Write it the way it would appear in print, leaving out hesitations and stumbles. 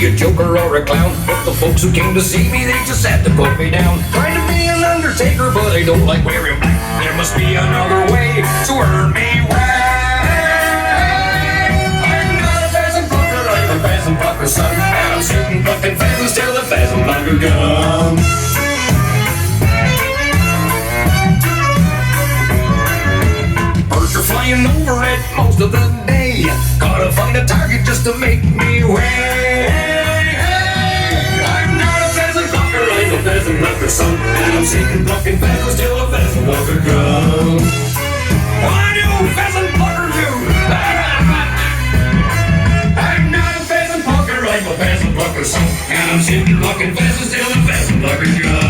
be a joker or a clown, but the folks who came to see me, they just had to put me down. Trying to be an undertaker, but I don't like wearing black. There must be another way to earn me whack. I'm not a pheasant plucker, I'm a pheasant plucker's son, and I'm shooting plucking pheasants till the pheasant plucker comes. Flying over it most of the day. Gotta find a target just to make me way. I'm not a pheasant plucker, I'm a pheasant plucker's son, and I'm seeking plucking pheasants till a pheasant plucker comes. What do pheasant pluckers do? I'm not a pheasant plucker, I'm a pheasant plucker's son, and I'm seeking plucking pheasants till a pheasant plucker comes.